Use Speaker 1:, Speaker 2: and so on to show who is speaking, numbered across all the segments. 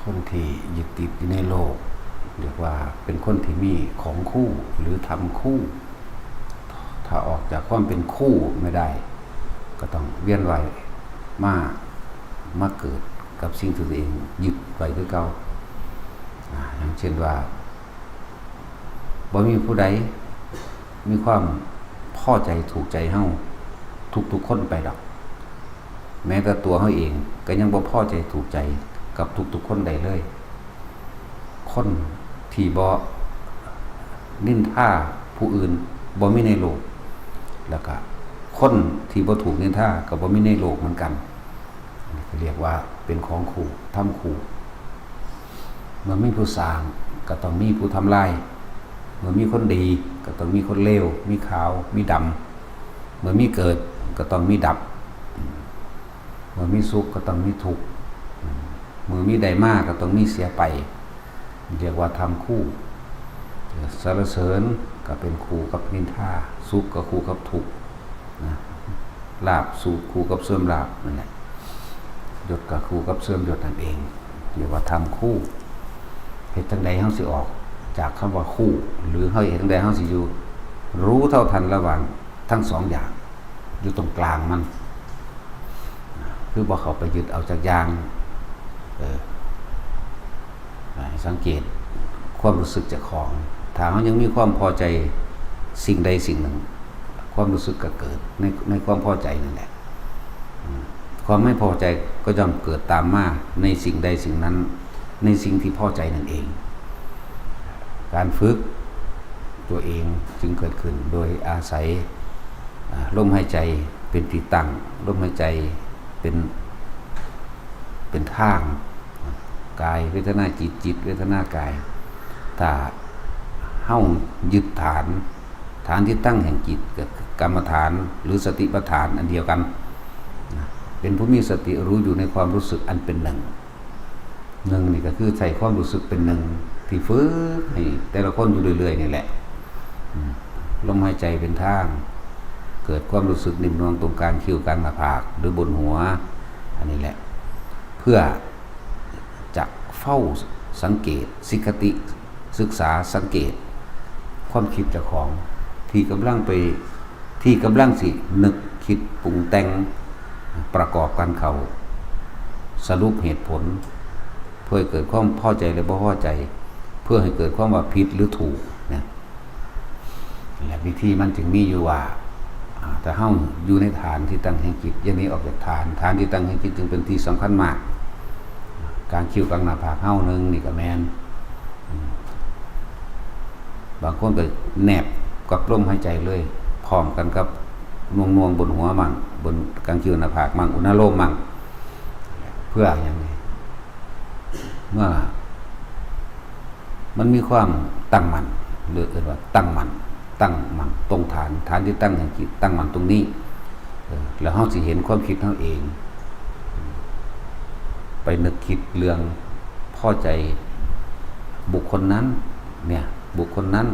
Speaker 1: คนที่ยึดติดอยู่ในโลกเรียกว่าเป็นคนที่มีของคู่หรือทำคู่ถ้าออกจากความเป็นคู่ไม่ได้ก็ต้องเวียนว่ายมาเกิดกับสิ่งที่ตัวเองยึดไว้คือเก่าอย่างเช่นว่าบ่มีผู้ใดมีความพอใจถูกใจเฮาทุกคนไปดอกแม้แต่ตัวเฮาเองก็ยังบ่พอใจถูกใจกับทุกคนได้เลยคนที่บ่นินทาผู้อื่นบ่มีในโลกแล้วก็คนที่บ่ถูกนินทาก็บ่มีในโลกเหมือนกันเรียกว่าเป็นของคู่ทำคู่เมื่อมีผู้สร้างก็ต้องมีผู้ทำลายเมื่อมีคนดีก็ต้องมีคนเลวมีขาวมีดำเมื่อมีเกิดก็ต้องมีดับเมื่อมีสุขก็ต้องมีทุกข์เมื่อมีได้มากก็ต้องมีเสียไปเรียกว่าทำคู่สรรเสริญก็เป็นคู่กับนินทาสุขก็คู่กับทุกข์ลาภสุขคู่กับเสื่อมลาภนั่นแหละยศก็คู่กับเสื่อมยศนั่นเองเรียกว่าทำคู่เหตุจังใดเฮาสิออกจากคำว่าคู่หรือเฮาเห็นจังใดเฮาสิอยู่รู้เท่าทันระหว่างทั้งสองอย่างอยู่ตรงกลางมันคือบ่เข้าไปยึดเอาจากอย่างสังเกตความรู้สึกจากของถ้าเฮายังมีความพอใจสิ่งใดสิ่งหนึ่งความรู้สึกก็เกิดในความพอใจนั่นแหละความไม่พอใจก็ย่อมเกิดตามมาในสิ่งใดสิ่งนั้นในสิ่งที่พอใจนั่นเองการฝึกตัวเองจึงเกิดขึ้นโดยอาศัยลมหายใจเป็นที่ตั้งลมหายใจเป็นทางกายเวทนาจิตเวทนากายถ้าเฮ้ายึดฐานที่ตั้งแห่งจิตกับกรรมฐานหรือสติปัฏฐานอันเดียวกันเป็นผู้มีสติรู้อยู่ในความรู้สึกอันเป็นหนึ่งนี่ก็คือใส่ความรู้สึกเป็นหนึ่งที่ฝึกให้แต่ละคนอยู่เรื่อยๆนี่แหละลมหายใจเป็นทางเกิดความรู้สึกนิ่มนวลตรงกลางคิ้วกลางหน้าผากหรือบนหัวอันนี้แหละเพื่อจะเฝ้าสังเกตสิกติศึกษาสังเกตความคิดเจ้าของที่กำลังสินึกคิดปรุงแต่งประกอบกันเข้าสรุปเหตุผลเพื่อให้เกิดความพอใจหรือบ่พอใจเพื่อให้เกิดความว่าผิดหรือถูกนะและวิธีมันจึงมีอยู่ว่าแต่เฮาอยู่ในฐานที่ตั้งแห่งจิตอย่างนี้ออกจากฐานที่ตั้งแห่งจิตจึงเป็นที่สำคัญมากการคิ้วกลางหน้าผากเฮานึงนี่ก็แม่นบางคนก็แนบกับลมหายใจเลยพร้อมกันกับนวงบนหัวมั่งบนกลางคิ้วหน้าผากมั่งอุณโลมมั่งเพื่ออย่างนี้เมื่อมันมีความตั้งมั่นหรือว่าตั้งมั่นตรงฐานที่ตั้งแห่งจิตตั้งมั่นตรงนี้แล้วเฮาสิเห็นความคิดเฮาเองไปนึกคิดเรื่องพอใจบุคคลนั้นเนี่ยบุคคลนั้น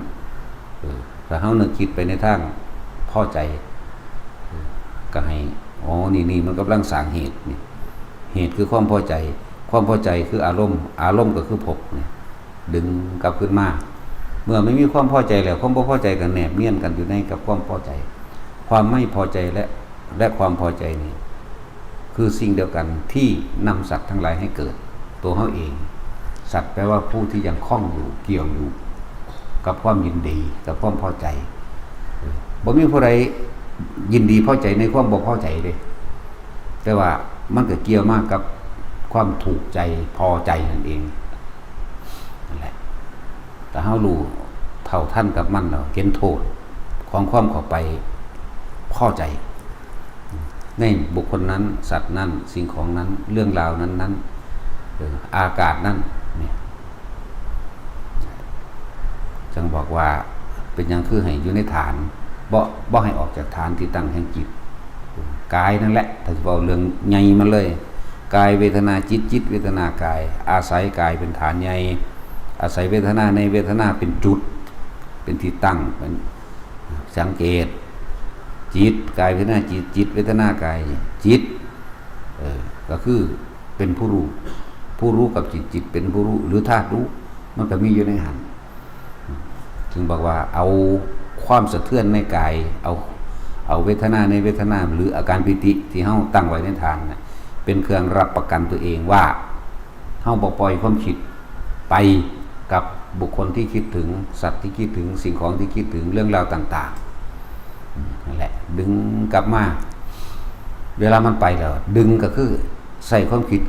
Speaker 1: ถ้าเฮานึกคิดไปในทางพอใจก็ให้นี่มันกำลังสร้างเหตุนี่เหตุคือความพอใจคืออารมณ์ก็คือภพเนี่ยดึงกลับขึ้นมาเมื่อไม่มีความพอใจแล้วความบ่พอใจกันแนบเนียนกันอยู่ในกับความพอใจความไม่พอใจและความพอใจนี่คือสิ่งเดียวกันที่นำสัตว์ทั้งหลายให้เกิดตัวเขาเองสัตว์แปลว่าผู้ที่ยังคล้องอยู่เกี่ยวอยู่กับความยินดีกับความพอใจบ่มีผู้ใดยินดีพอใจในความบ่พอใจเด้แต่ว่ามันก็เกี่ยวมากกับความถูกใจพอใจนั่นเองนั่นแหละแต่เฮารู้เท่าทันกับมันแล้วเห็นโทษของความเข้าไปพอใจในบุคคลนั้นสัตว์นั้นสิ่งของนั้นเรื่องราวนั้นอากาศนั้นเนี่ยจึงบอกว่าเป็นอย่างคือให้อยู่ในฐานบ่ให้ออกจากฐานที่ตั้งแห่งจิตกายนั่นแหละถ้าจะเอาเรื่องใหญ่มาเลยกายเวทนาจิตเวทนากายอาศัยกายเป็นฐานใหญ่อาศัยเวทนาในเวทนาเป็นจุดเป็นที่ตั้งเป็นสังเกตจิตกายเวทนาจิตเวทนากายจิตก็คือเป็นผู้รู้ ผู้รู้กับจิตจิตเป็นผู้รู้หรือธาตุรู้มันก็มีอยู่ในหันถึงบอกว่าเอาความสะเทือนในกายเอาเวทนาในเวทนาหรืออาการปิติที่เฮาตั้งไว้ในทานนะเป็นเครื่องรับประกันตัวเองว่าเฮาบ่ปล่อยความคิดไปกับบุคคลที่คิดถึงสัตว์ที่คิดถึงสิ่งของที่คิดถึงเรื่องราวต่างๆนั่นแหละดึงกลับมาเวลามันไปแล้วดึงก็คือใส่ความคิด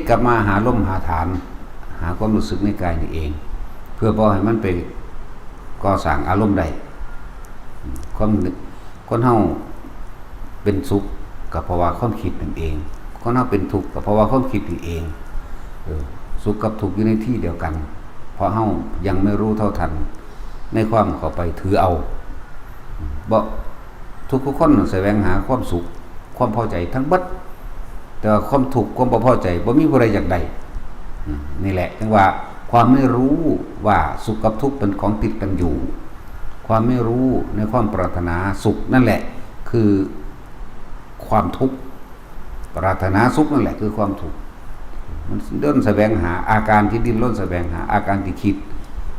Speaker 1: กลับมาหาลมหาฐานหาความรู้สึกในกายนี่เองเพื่อบ่ให้มันไปก่อสร้างอารมณ์ใดคนเฮาเป็นสุขก็เพราะว่าความคิดนั่นเองคนเฮาเป็นทุกข์ก็เพราะว่าความคิดนี่เองสุขกับทุกข์อยู่ในที่เดียวกันเพราะเฮายังไม่รู้เท่าทันในความเข้าไปถือเอาบ่ทุกคนแสวงหาความสุขความพอใจทั้งเบิดแต่ว่าความทุกข์ความบ่พอใจบ่มีผู้ใดอยากได้นี่แหละจังว่าความไม่รู้ว่าสุขกับทุกข์เป็นของติดกันอยู่ความไม่รู้ในความปรารถนาสุขนั่นแหละคือความทุกข์ปรารถนาสุขนั่นแหละคือความทุกข์มันดิ้นแสวงหาอาการที่ดิ้นรนแสวงหาอาการที่คิด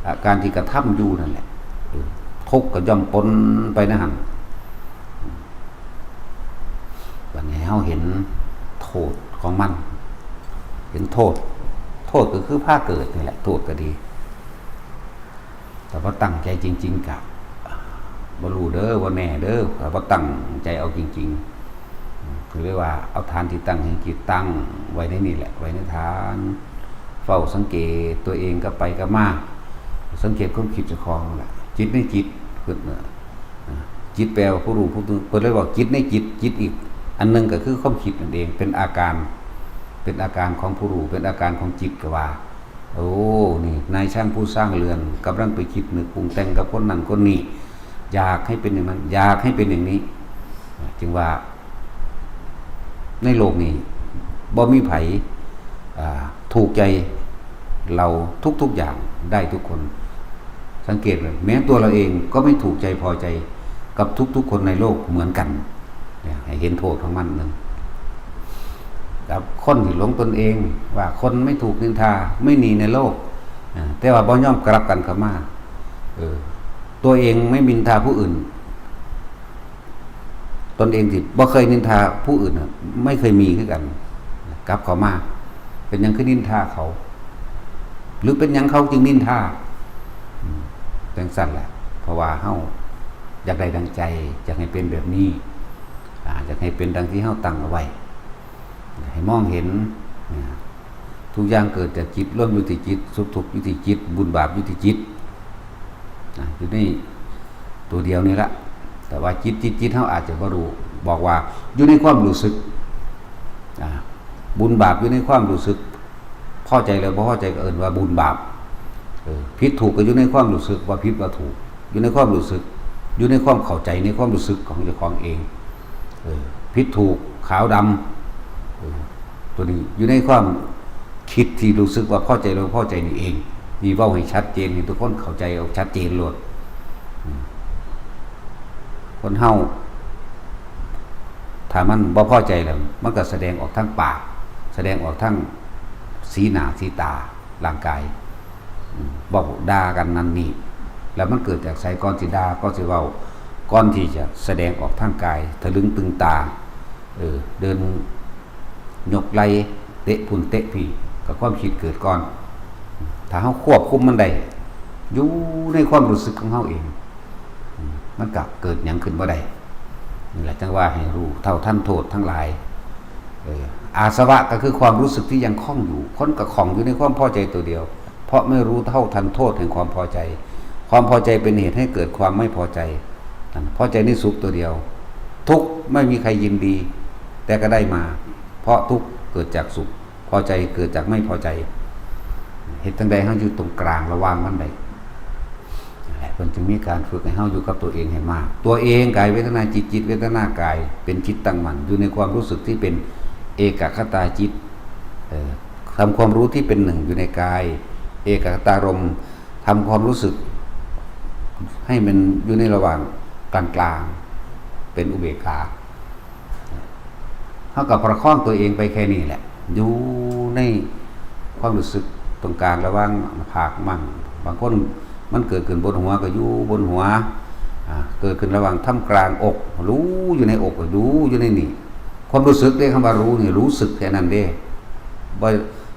Speaker 1: อาการที่กระทำอยู่นั่นแหละทุกข์ก็ย่อมปนไปนะหั่นวันนี้เฮาเห็นโทษของมันเห็นโทษก็คือผ้าเกิดนี่แหละโทษก็ดีแต่ว่าตั้งใจจริงๆกับบ่รู้เด้อบ่แน่เด้อแต่ว่าตั้งใจเอาจริงๆคือเรียกว่าเอาฐานที่ตั้งให้จิตตั้งไว้ในนี่แหละไว้ในฐานเฝ้าสังเกตตัวเองก็ไปก็มาสังเกตความคิดเจ้าของแหละจิตในจิตคือจิตแปลว่าผู้รู้ผู้ตื่นเพิ่นเลยบอกจิตในจิตอีกอันนึงก็คือความคิดนั่นเองเป็นอาการของผู้รู้เป็นอาการของจิตก็ว่าโอ้นี่นายช่างผู้สร้างเรือนกำลังไปคิดนึกปรุงแต่งกับคนนั้นคนนี้อยากให้เป็นอย่างนั้นอยากให้เป็นอย่างนี้จึงว่าในโลกนี้บ่มีไผถูกใจเราทุกอย่างได้ทุกคนสังเกตเลยแม้ตัวเราเองก็ไม่ถูกใจพอใจกับทุกคนในโลกเหมือนกันให้เห็นโทษของมันนึงกับคนที่หลงตนเองว่าคนไม่ถูกนินทาไม่หนีในโลกแต่ว่าบ่ยอมกลับกันเข้ามาตัวเองไม่นินทาผู้อื่นตนเองที่บ่เคยนินทาผู้อื่นไม่เคยมีคือกันกลับเข้ามาเป็นหยังคือนินทาเขาหรือเป็นหยังเขาจึงนินทาจังสั่นแหละเพราะว่าเฮาอยากได้ดังใจอยากให้เป็นแบบนี้อยากให้เป็นดังที่เฮาตั้งเอาไว้ให้มองเห็นทุกอย่างเกิดจากจิตร่วมอยู่ที่จิตสุขทุกข์อยู่ที่จิตบุญบาปอยู่ที่จิตอยู่นี่ตัวเดียวนี่ละแต่ว่าจิตเฮาอาจจะบ่รู้บอกว่าอยู่ในความรู้สึกบุญบาปอยู่ในความรู้สึกพอใจแล้วบ่พอใจก็เอิ้นว่าบุญบาปผิดถูกก็อยู่ในความรู้สึกว่าผิดว่าถูกอยู่ในความรู้สึกอยู่ในความเข้าใจในความรู้สึกของเจ้าของเองผิดถูกขาวดำตัวนี้อยู่ในความคิดที่รู้สึกว่าพอใจเราพอใจนี่เองมีเว้าให้ชัดเจนให้ทุกคนเข้าใจเอาชัดเจนโลดคนเฮาถ้ามันบ่พอใจแล้วมันก็แสดงออกทางปากแสดงออกทางสีหน้าสีตาร่างกายบอกด่ากันนั่นนี่แล้วมันเกิดจากไสก่อนสิด่าก็สิเว้าก่อนที่จะแสดงออกทางกายทะลึงตึงตาเดินยกไหล่เตะพุ่นเตะพี่กับความคิดเกิดก่อนถ้าเฮาควบคุมมันได้อยู่ในความรู้สึกของเฮาเองมันก็เกิดหยังขึ้นบ่ได้นี่แหละจังว่าให้รู้เท่าทันโทษทั้งหลายอาสวะก็คือความรู้สึกที่ยังคล้องอยู่คนก็คล้องอยู่ในความพอใจตัวเดียวเพราะไม่รู้เท่าทันโทษแห่งความพอใจความพอใจเป็นเหตุให้เกิดความไม่พอใจพอใจในสุขตัวเดียวทุกข์ไม่มีใครยินดีแต่ก็ได้มาเพราะทุกข์เกิดจากสุขพอใจเกิดจากไม่พอใจเหตุทั้งใดเฮาอยู่ตรงกลางระหว่างมันได้มันจึงมีการฝึกให้เฮาอยู่กับตัวเองให้มากตัวเองกายเวทนาจิตเวทนากายเป็นจิตตั้งมั่นอยู่ในความรู้สึกที่เป็นเอกคตาจิตทำความรู้ที่เป็นหนึ่งอยู่ในกายเอกคตารมณ์ทำความรู้สึกให้มันอยู่ในระหว่างกลางๆเป็นอุเบกขาเฮาก็ประคองตัวเองไปแค่นี้แหละอยู่ใน ความรู้สึกตรงกลางระหว่างผากมั่งบางคนมันเกิดขึ้นบนหัวก็อยู่บนหัวเกิดขึ้นระหว่างท่ามกลางอกรู้อยู่ในอกก็รู้อยู่ในนี่ความรู้สึกได้คำว่ารู้นี่รู้สึกแค่นั้นเด้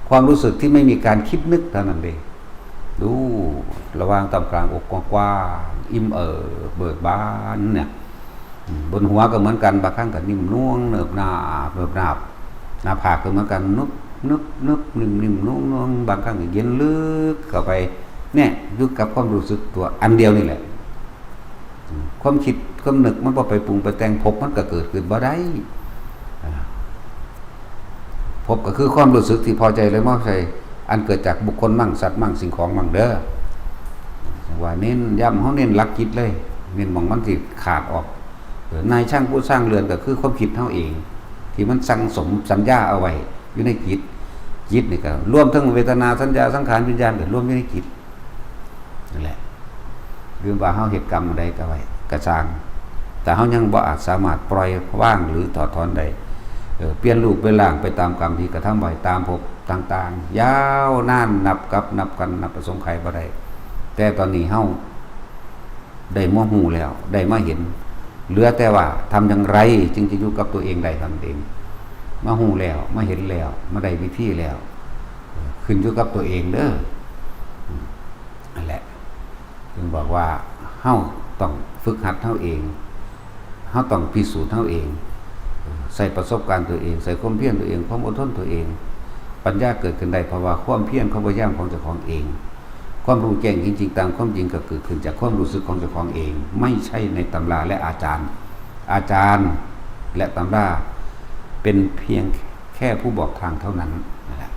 Speaker 1: ความรู้สึกที่ไม่มีการคิดนึกเท่านั้นเด้ดูระหว่างท่ามกลางอกกว้างๆอิ่มเบิกบานเนี่ยบนหัวก็เหมือนกันบางครั้งก็นิ่มนุ่งเนิบนาบหน้าผากก็เหมือนกันนึกนิ่มนุ่งบางครั้งก็เย็นลึกเข้าไปเนี่ยอยู่กับความรู้สึกตัวอันเดียวนี่แหละความคิดความนึกมันบ่ไปปรุงไปแต่งภพมันก็เกิดขึ้นบ่ได้ภพก็คือความรู้สึกที่พอใจหรือไม่พอใจอันเกิดจากบุคคลมั่งสัตว์มั่งสิ่งของมั่งเด้อว่าเน้นย้ำเขาเน้นหลักจิตเลยเน้นมองมันสิขาดออกนายช่างผู้สร้างเรือนก็คือความคิดเท่าเอง ที่มันสั่งสมสัญญาเอาไว้อยู่ในจิตนี่ก็รวมทั้งเวทนาสัญญาสังขารวิญญาณก็รวมอยู่ในจิตนั่นแหละหรือว่าเฮาเหตุกรรมใดก็ไว้กระสร้างแต่เฮายังบ่อาจสามารถปล่อยว่างหรือถอดถอนได้เปลี่ยนรูปเป็นร่างไปตามกรรมที่กระทำไว้ตามภพต่างๆยาวนานนับประสงค์ไขบ่ได้แต่ตอนนี้เฮาได้มองหูแล้วได้มาเห็นเหลือแต่ว่าทำอย่างไรจึงจะอยู่กับตัวเองได้ทำเองมาหูแล้วมาเห็นแล้วมาได้วิธีแล้วขึ้นอยู่กับตัวเองเด้อนั่นแหละจึงบอกว่าเฮาต้องฝึกหัดเฮาเองเฮาต้องพิสูจน์เฮาเองใส่ประสบการณ์ตัวเองใส่ความเพียรตัวเองความอดทนตัวเองปัญญาเกิดขึ้นได้เพราะว่าความเพียรความพยายามของเจ้าของเองความรู้แจ้งจริงๆตามความจริงก็เกิดขึ้นจากความรู้สึกของเจ้าของเองไม่ใช่ในตำราและอาจารย์และตำราเป็นเพียงแค่ผู้บอกทางเท่านั้นนั่นแหละ